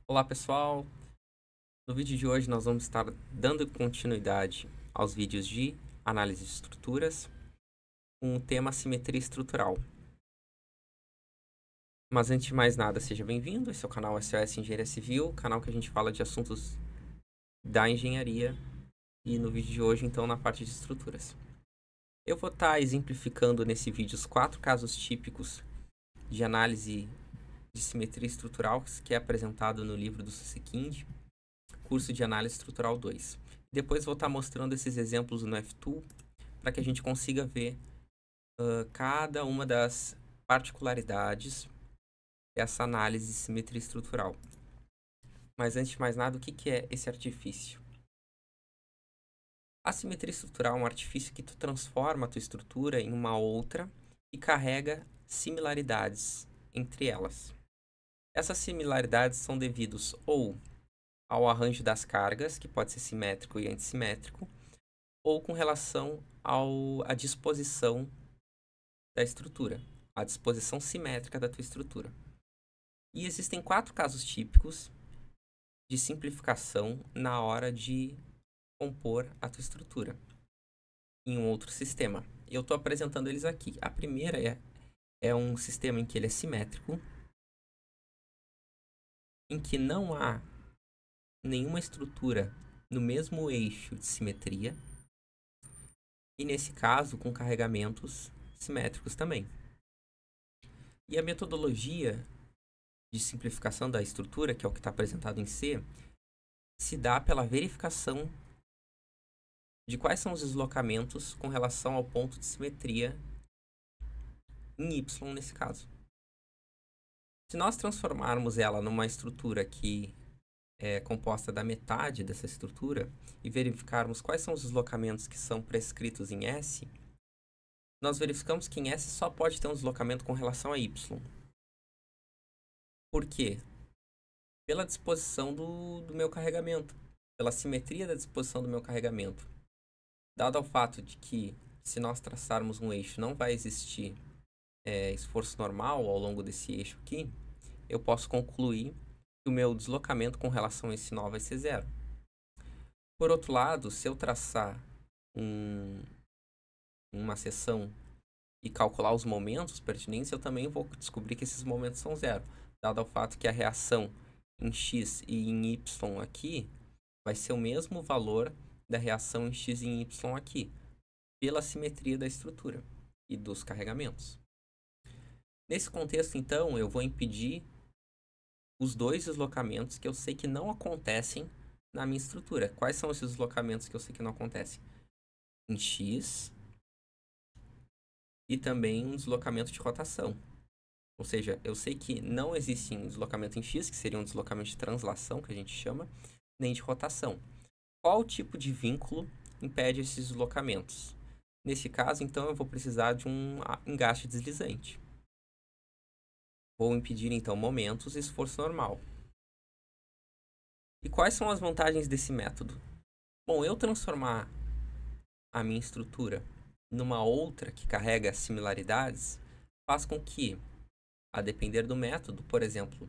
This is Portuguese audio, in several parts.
Olá pessoal, no vídeo de hoje nós vamos estar dando continuidade aos vídeos de análise de estruturas com o tema simetria estrutural. Mas antes de mais nada, seja bem-vindo, esse é o canal SOS Engenharia Civil, canal que a gente fala de assuntos da engenharia e no vídeo de hoje então na parte de estruturas. Eu vou estar exemplificando nesse vídeo os 4 casos típicos de análise de simetria estrutural que é apresentado no livro do Susekind, curso de análise estrutural 2. Depois vou estar mostrando esses exemplos no F-Tool para que a gente consiga ver cada uma das particularidades dessa análise de simetria estrutural. Mas antes de mais nada, o que é esse artifício? A simetria estrutural é um artifício que tu transforma a tua estrutura em uma outra e carrega similaridades entre elas. Essas similaridades são devidas ou ao arranjo das cargas, que pode ser simétrico e antissimétrico, ou com relação à disposição da estrutura, a disposição simétrica da tua estrutura. E existem 4 casos típicos de simplificação na hora de compor a tua estrutura em um outro sistema. Eu estou apresentando eles aqui. A primeira é um sistema em que ele é simétrico, em que não há nenhuma estrutura no mesmo eixo de simetria, e nesse caso com carregamentos simétricos também. E a metodologia de simplificação da estrutura, que é o que está apresentado em C, se dá pela verificação de quais são os deslocamentos com relação ao ponto de simetria em Y nesse caso. Se nós transformarmos ela numa estrutura que é composta da metade dessa estrutura e verificarmos quais são os deslocamentos que são prescritos em S, nós verificamos que em S só pode ter um deslocamento com relação a Y. Por quê? Pela disposição do meu carregamento, pela simetria da disposição do meu carregamento. Dado ao fato de que, se nós traçarmos um eixo, não vai existir esforço normal ao longo desse eixo aqui, eu posso concluir que o meu deslocamento com relação a esse nó vai ser zero. Por outro lado, se eu traçar uma seção e calcular os momentos pertinentes, eu também vou descobrir que esses momentos são zero, dado ao fato que a reação em X e em Y aqui vai ser o mesmo valor da reação em X e em Y aqui, pela simetria da estrutura e dos carregamentos. Nesse contexto, então, eu vou impedir os 2 deslocamentos que eu sei que não acontecem na minha estrutura. Quais são esses deslocamentos que eu sei que não acontecem? Em X e também um deslocamento de rotação. Ou seja, eu sei que não existe um deslocamento em X, que seria um deslocamento de translação, que a gente chama, nem de rotação. Qual tipo de vínculo impede esses deslocamentos? Nesse caso, então, eu vou precisar de um engaste deslizante. Vou impedir, então, momentos e esforço normal. E quais são as vantagens desse método? Bom, eu transformar a minha estrutura numa outra que carrega similaridades faz com que, a depender do método, por exemplo,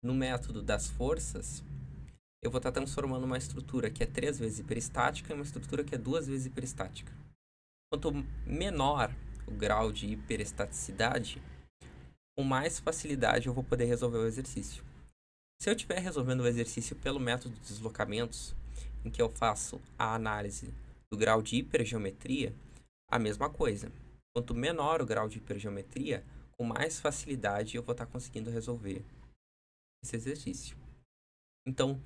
no método das forças, eu vou estar transformando uma estrutura que é 3 vezes hiperestática em uma estrutura que é 2 vezes hiperestática. Quanto menor o grau de hiperestaticidade, com mais facilidade eu vou poder resolver o exercício. Se eu estiver resolvendo o exercício pelo método de deslocamentos, em que eu faço a análise do grau de hipergeometria, a mesma coisa. Quanto menor o grau de hipergeometria, com mais facilidade eu vou estar conseguindo resolver esse exercício. Então,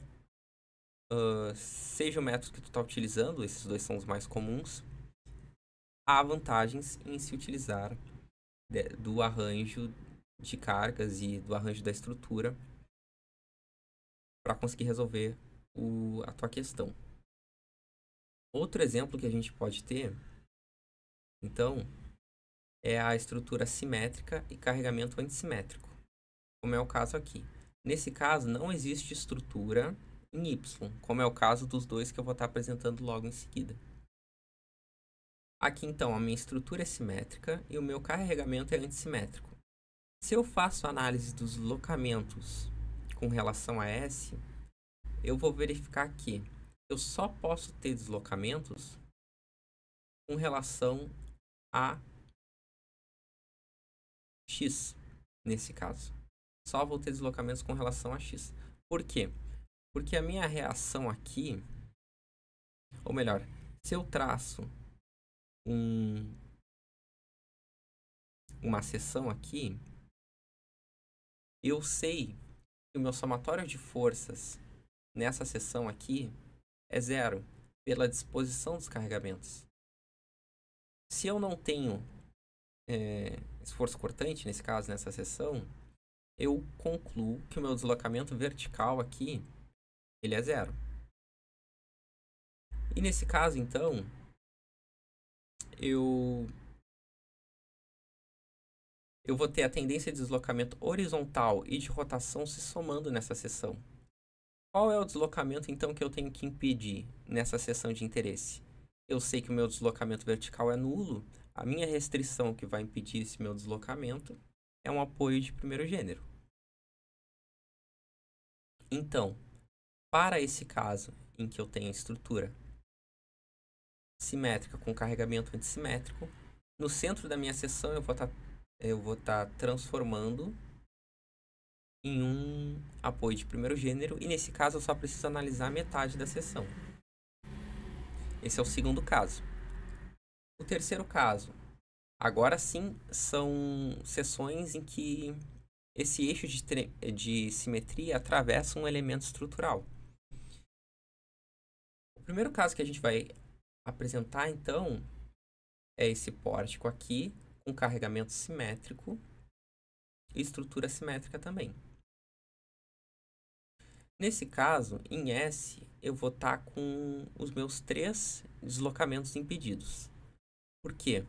seja o método que tu está utilizando, esses 2 são os mais comuns, há vantagens em se utilizar do arranjo de cargas e do arranjo da estrutura para conseguir resolver a tua questão. Outro exemplo que a gente pode ter, então, é a estrutura simétrica e carregamento antissimétrico, como é o caso aqui. Nesse caso, não existe estrutura em Y, como é o caso dos 2 que eu vou estar apresentando logo em seguida. Aqui, então, a minha estrutura é simétrica e o meu carregamento é antissimétrico. Se eu faço análise dos deslocamentos com relação a S, eu vou verificar que eu só posso ter deslocamentos com relação a X, nesse caso. Só vou ter deslocamentos com relação a X. Por quê? Porque a minha reação aqui, ou melhor, se eu traço uma seção aqui, eu sei que o meu somatório de forças nessa seção aqui é zero, pela disposição dos carregamentos. Se eu não tenho esforço cortante, nesse caso, nessa seção, eu concluo que o meu deslocamento vertical aqui, ele é zero. E nesse caso, então, eu vou ter a tendência de deslocamento horizontal e de rotação se somando nessa seção. Qual é o deslocamento, então, que eu tenho que impedir nessa seção de interesse? Eu sei que o meu deslocamento vertical é nulo. A minha restrição que vai impedir esse meu deslocamento é um apoio de primeiro gênero. Então, para esse caso em que eu tenho estrutura simétrica com carregamento antissimétrico, no centro da minha seção eu vou estar transformando em um apoio de primeiro gênero, e nesse caso eu só preciso analisar metade da seção. Esse é o segundo caso. O terceiro caso, agora sim, são seções em que esse eixo de simetria atravessa um elemento estrutural. O primeiro caso que a gente vai apresentar, então, é esse pórtico aqui, com carregamento simétrico e estrutura simétrica também. Nesse caso, em S, eu vou estar com os meus 3 deslocamentos impedidos. Por quê?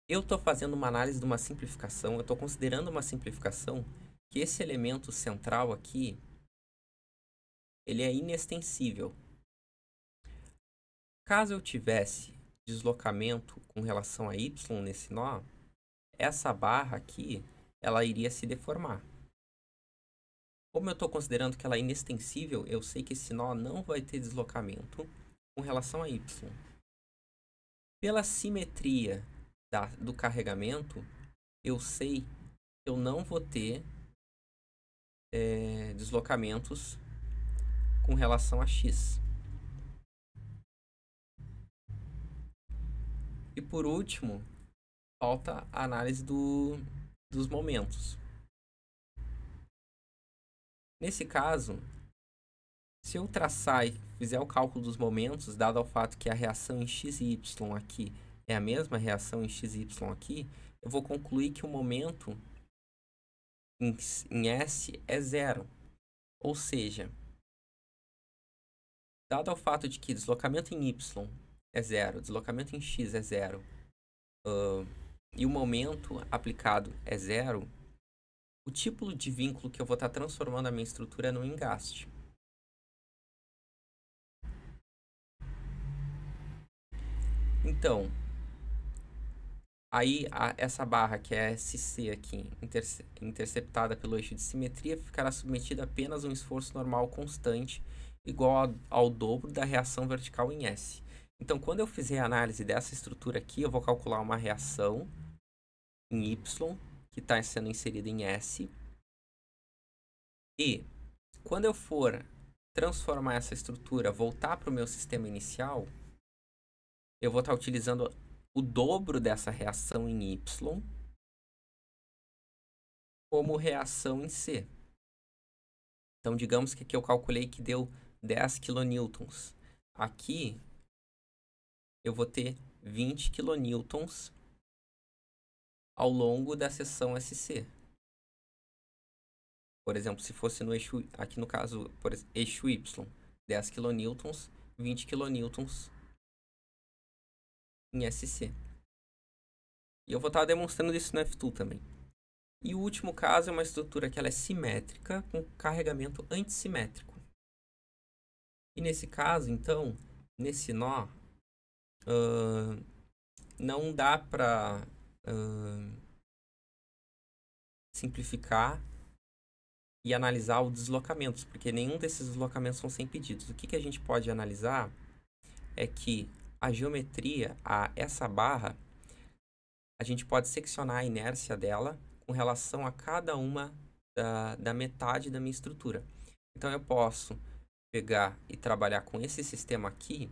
Eu estou fazendo uma análise de uma simplificação, eu estou considerando uma simplificação que esse elemento central aqui, ele é inextensível. Caso eu tivesse deslocamento com relação a Y nesse nó, essa barra aqui, ela iria se deformar. Como eu estou considerando que ela é inextensível, eu sei que esse nó não vai ter deslocamento com relação a Y. Pela simetria do carregamento, eu sei que eu não vou ter deslocamentos com relação a X. E por último, falta a análise dos momentos. Nesse caso, se eu traçar e fizer o cálculo dos momentos, dado ao fato que a reação em x e y aqui é a mesma reação em x e y aqui, eu vou concluir que o momento em S é zero. Ou seja, dado ao fato de que deslocamento em y é zero, deslocamento em x é zero, e o momento aplicado é zero, o tipo de vínculo que eu vou estar transformando a minha estrutura é no engaste. Então, aí essa barra, que é SC aqui, interceptada pelo eixo de simetria, ficará submetida a apenas um esforço normal constante, igual ao dobro da reação vertical em S. Então, quando eu fizer a análise dessa estrutura aqui, eu vou calcular uma reação em Y, que está sendo inserida em S. E, quando eu for transformar essa estrutura, voltar para o meu sistema inicial, eu vou estar utilizando o dobro dessa reação em Y como reação em C. Então, digamos que aqui eu calculei que deu 10 kN. Aqui, eu vou ter 20 kN ao longo da seção SC. Por exemplo, se fosse no eixo, aqui no caso, eixo Y, 10 kN, 20 kN em SC. E eu vou estar demonstrando isso no F-Tool também. E o último caso é uma estrutura que ela é simétrica com carregamento antissimétrico. E nesse caso, então, nesse nó, não dá para simplificar e analisar os deslocamentos, porque nenhum desses deslocamentos são sem pedidos. O que a gente pode analisar é que a geometria, essa barra, a gente pode seccionar a inércia dela com relação a cada uma da metade da minha estrutura. Então, eu posso pegar e trabalhar com esse sistema aqui,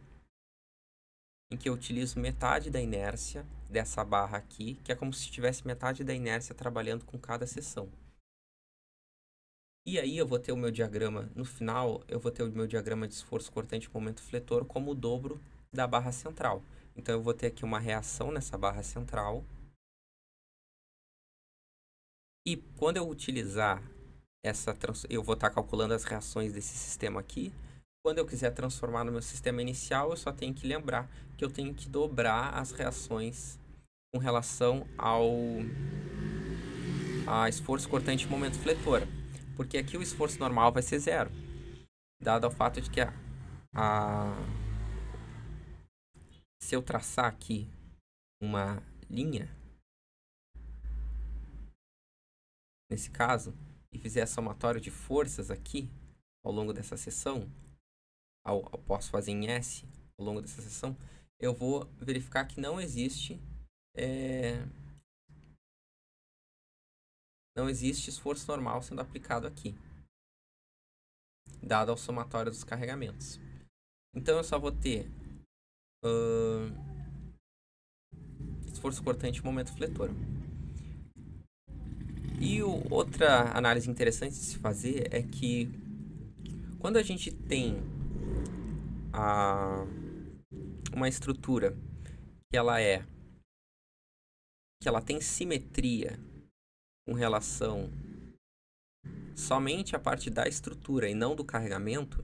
em que eu utilizo metade da inércia dessa barra aqui, que é como se tivesse metade da inércia trabalhando com cada seção. E aí eu vou ter o meu diagrama, no final, eu vou ter o meu diagrama de esforço cortante momento fletor como o dobro da barra central. Então, eu vou ter aqui uma reação nessa barra central. E quando eu utilizar eu vou estar calculando as reações desse sistema aqui. Quando eu quiser transformar no meu sistema inicial, eu só tenho que lembrar que eu tenho que dobrar as reações com relação a esforço cortante momento fletor. Porque aqui o esforço normal vai ser 0. Dado ao fato de que se eu traçar aqui uma linha, nesse caso, e fizer a somatória de forças aqui, ao longo dessa seção, eu posso fazer em S, ao longo dessa seção, eu vou verificar que não existe esforço normal sendo aplicado aqui, dado ao somatório dos carregamentos. Então, eu só vou ter esforço cortante momento fletor. E outra análise interessante de se fazer é que quando a gente tem uma estrutura que ela tem simetria com relação somente à parte da estrutura e não do carregamento,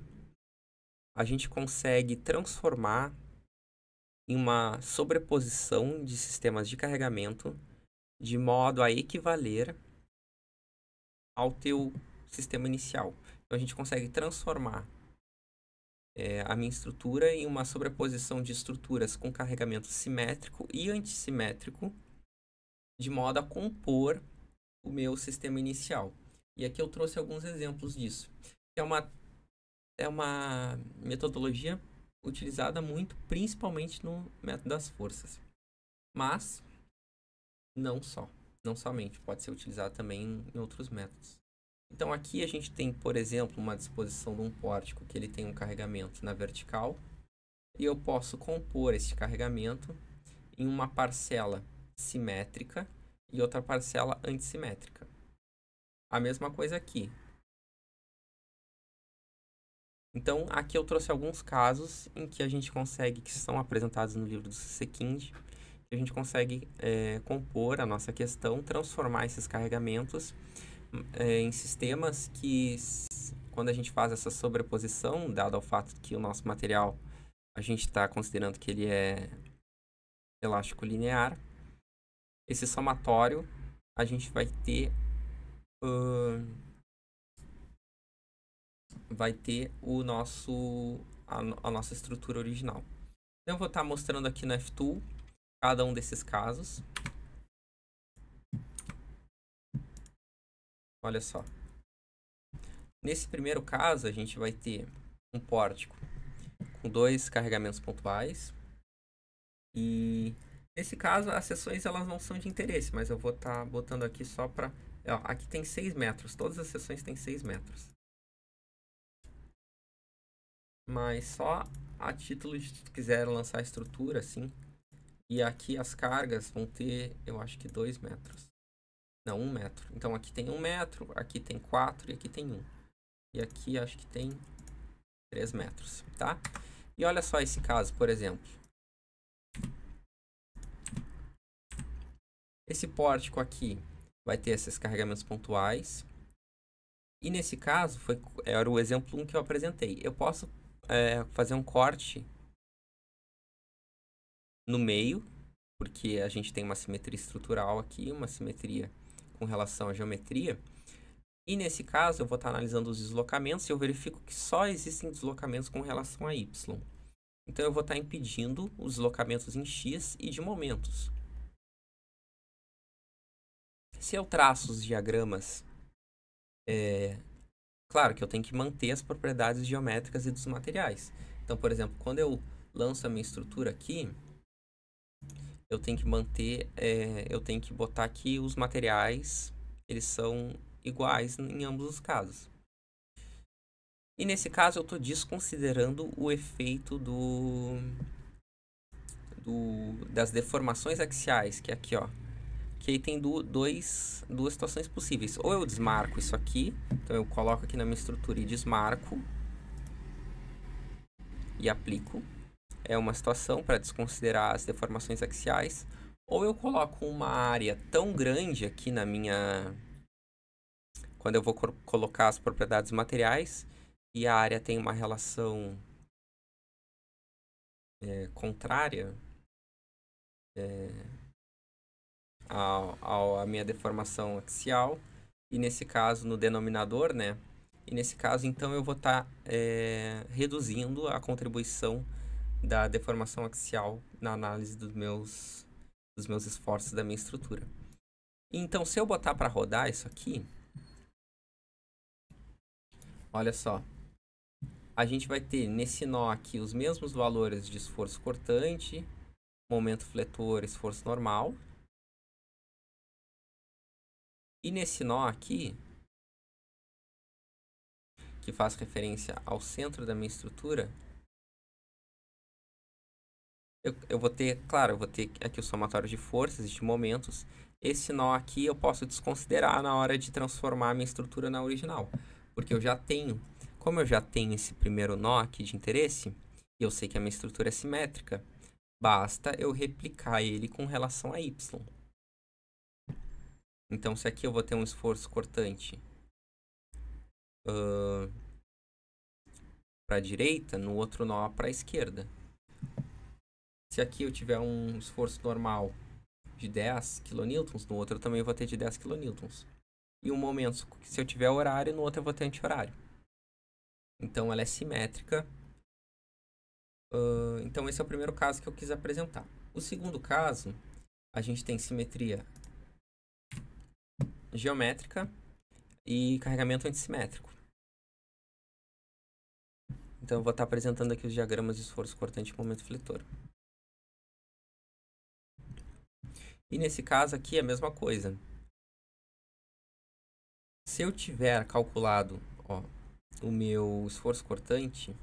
a gente consegue transformar em uma sobreposição de sistemas de carregamento de modo a equivaler ao teu sistema inicial. Então, a gente consegue transformar a minha estrutura em uma sobreposição de estruturas com carregamento simétrico e antissimétrico, de modo a compor o meu sistema inicial. E aqui eu trouxe alguns exemplos disso. É uma metodologia utilizada muito, principalmente no método das forças. Mas não somente, pode ser utilizado também em outros métodos. Então, aqui a gente tem, por exemplo, uma disposição de um pórtico que ele tem um carregamento na vertical, e eu posso compor esse carregamento em uma parcela simétrica e outra parcela antissimétrica. A mesma coisa aqui. Então, aqui eu trouxe alguns casos em que a gente consegue, que são apresentados no livro do Susskind, que a gente consegue compor a nossa questão, transformar esses carregamentos em sistemas que, quando a gente faz essa sobreposição, dado ao fato que o nosso material, a gente está considerando que ele é elástico linear, esse somatório, a gente vai ter a nossa estrutura original. Então, eu vou estar mostrando aqui no F-Tool cada um desses casos. Olha só. Nesse primeiro caso, a gente vai ter um pórtico com 2 carregamentos pontuais. E nesse caso, as seções elas não são de interesse, mas eu vou estar botando aqui só para... Aqui tem 6 metros. Todas as seções têm 6 metros. Mas só a título de se tu quiser lançar a estrutura, assim. E aqui as cargas vão ter, eu acho que 2 metros. Não, 1 metro. Então aqui tem 1 metro, aqui tem 4 e aqui tem 1. E aqui acho que tem 3 metros, tá? E olha só esse caso, por exemplo. Esse pórtico aqui vai ter esses carregamentos pontuais. E nesse caso, era o exemplo 1 que eu apresentei. Eu posso fazer um corte no meio, porque a gente tem uma simetria estrutural aqui, uma simetria com relação à geometria. E nesse caso, eu vou estar analisando os deslocamentos e eu verifico que só existem deslocamentos com relação a Y. Então, eu vou estar impedindo os deslocamentos em X e de momentos. Se eu traço os diagramas, claro que eu tenho que manter as propriedades geométricas e dos materiais. Então, por exemplo, quando eu lanço a minha estrutura aqui, eu tenho que manter, eu tenho que botar aqui os materiais, eles são iguais em ambos os casos. E nesse caso eu estou desconsiderando o efeito das deformações axiais, que é aqui, ó. Que aí tem duas situações possíveis. Ou eu desmarco isso aqui, então eu coloco aqui na minha estrutura e desmarco e aplico. É uma situação para desconsiderar as deformações axiais. Ou eu coloco uma área tão grande aqui na minha... Quando eu vou colocar as propriedades materiais, e a área tem uma relação contrária à minha deformação axial, e nesse caso no denominador, né? E nesse caso, então, eu vou estar reduzindo a contribuição da deformação axial na análise dos meus esforços da minha estrutura. Então, se eu botar para rodar isso aqui, olha só, a gente vai ter nesse nó aqui os mesmos valores de esforço cortante, momento fletor, esforço normal. E nesse nó aqui, que faz referência ao centro da minha estrutura, eu vou ter, claro, eu vou ter aqui o somatório de forças e de momentos. Esse nó aqui eu posso desconsiderar na hora de transformar a minha estrutura na original. Porque eu já tenho, como eu já tenho esse primeiro nó aqui de interesse, e eu sei que a minha estrutura é simétrica, basta eu replicar ele com relação a y. Então, se aqui eu vou ter um esforço cortante para a direita, no outro nó para a esquerda. Se aqui eu tiver um esforço normal de 10 kN, no outro eu também vou ter de 10 kN. E um momento, se eu tiver horário, no outro eu vou ter anti-horário. Então ela é simétrica. Então esse é o primeiro caso que eu quis apresentar. O segundo caso, a gente tem simetria geométrica e carregamento antissimétrico. Então eu vou estar apresentando aqui os diagramas de esforço cortante e momento fletor. E nesse caso aqui é a mesma coisa. Se eu tiver calculado, ó, o meu esforço cortante,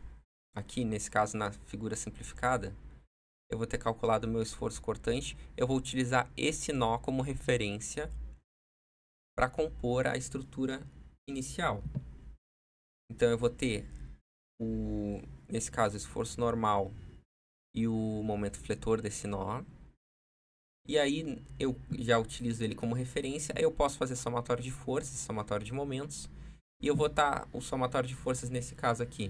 aqui nesse caso na figura simplificada, eu vou ter calculado o meu esforço cortante, eu vou utilizar esse nó como referência para compor a estrutura inicial. Então eu vou ter, nesse caso, o esforço normal e o momento fletor desse nó. E aí eu já utilizo ele como referência, aí eu posso fazer somatório de forças, somatório de momentos, e eu vou estar o somatório de forças nesse caso aqui.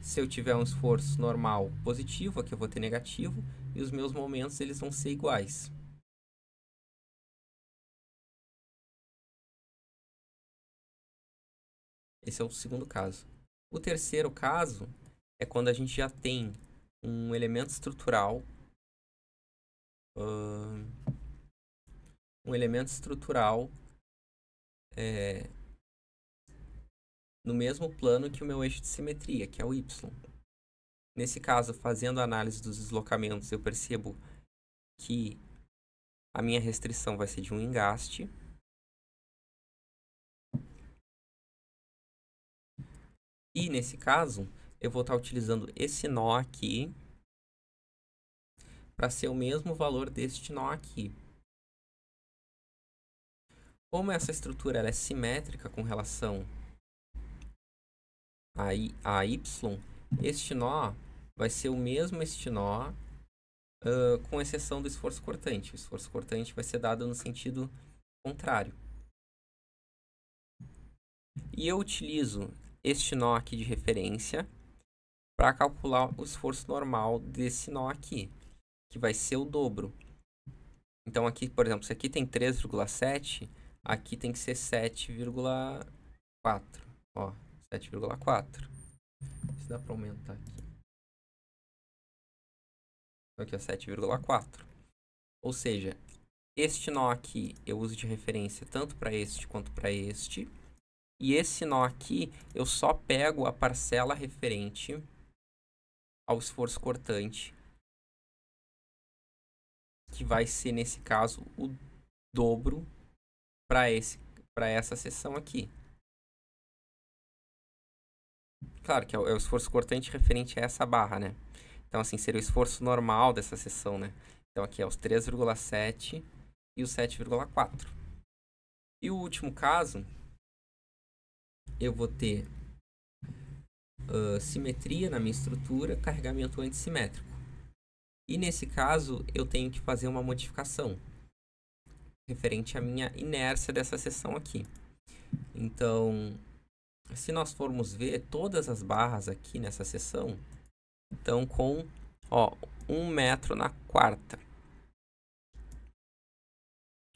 Se eu tiver um esforço normal positivo, aqui eu vou ter negativo, e os meus momentos eles vão ser iguais. Esse é o segundo caso. O terceiro caso é quando a gente já tem um elemento estrutural, no mesmo plano que o meu eixo de simetria, que é o y. Nesse caso, fazendo a análise dos deslocamentos, eu percebo que a minha restrição vai ser de um engaste. E nesse caso, eu vou estar utilizando esse nó aqui para ser o mesmo valor deste nó aqui. Como essa estrutura ela é simétrica com relação a y, este nó vai ser o mesmo este nó, com exceção do esforço cortante. O esforço cortante vai ser dado no sentido contrário. E eu utilizo este nó aqui de referência para calcular o esforço normal desse nó aqui, que vai ser o dobro. Então aqui, por exemplo, se aqui tem 3,7, aqui tem que ser 7,4. Ó, 7,4. Se dá para aumentar aqui. Aqui é 7,4. Ou seja, Este nó aqui eu uso de referência tanto para este quanto para este. E esse nó aqui eu só pego a parcela referente ao esforço cortante, que vai ser, nesse caso, o dobro para essa seção aqui. Claro que é o esforço cortante referente a essa barra, né? Então, assim, seria o esforço normal dessa seção, né? Então, aqui é os 3,7 e os 7,4. E o último caso, eu vou ter simetria na minha estrutura, carregamento antissimétrico. E nesse caso, eu tenho que fazer uma modificação referente à minha inércia dessa seção aqui. Então, se nós formos ver, todas as barras aqui nessa seção estão com 1 metro na quarta.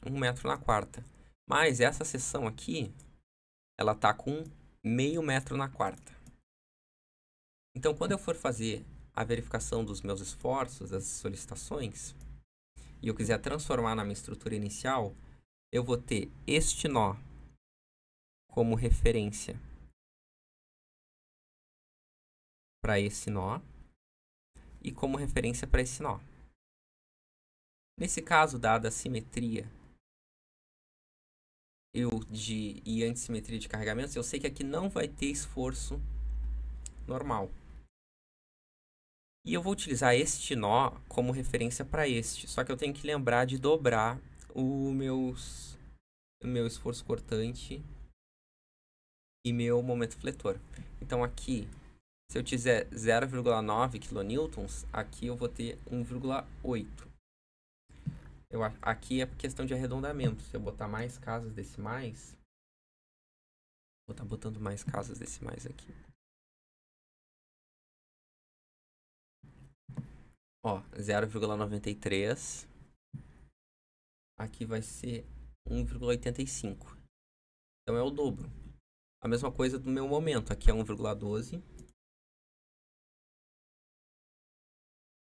1 metro na quarta. Mas essa seção aqui, ela tá com meio metro na quarta. Então, quando eu for fazer a verificação dos meus esforços, das solicitações, e eu quiser transformar na minha estrutura inicial, eu vou ter este nó como referência para esse nó e como referência para esse nó. Nesse caso, dada a simetria e antissimetria de carregamentos, eu sei que aqui não vai ter esforço normal. E eu vou utilizar este nó como referência para este, só que eu tenho que lembrar de dobrar o meu esforço cortante e meu momento fletor. Então aqui, se eu tiver 0,9 kN, aqui eu vou ter 1,8. Aqui é questão de arredondamento. Se eu botar mais casas decimais, vou estar botando mais casas decimais aqui. 0,93. Aqui vai ser 1,85. Então é o dobro. A mesma coisa do meu momento. Aqui é 1,12.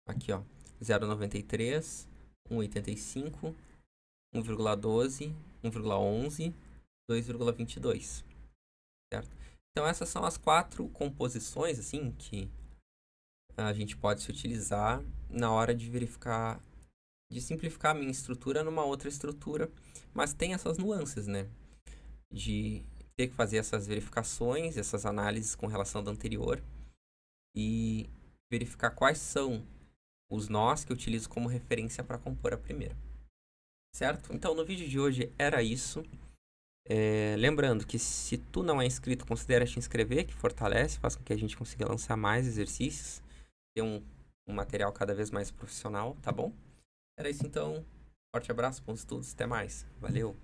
Aqui, 0,93, 1,85, 1,12, 1,11, 2,22. Certo? Então essas são as 4 composições assim que a gente pode se utilizar na hora de verificar, de simplificar a minha estrutura numa outra estrutura, mas tem essas nuances, né? De ter que fazer essas verificações, essas análises com relação da anterior e verificar quais são os nós que eu utilizo como referência para compor a primeira. Certo? Então, no vídeo de hoje era isso. Lembrando que se tu não é inscrito, considera te inscrever, que fortalece, faz com que a gente consiga lançar mais exercícios, ter um material cada vez mais profissional, tá bom? Era isso então. Forte abraço, bons estudos, até mais. Valeu!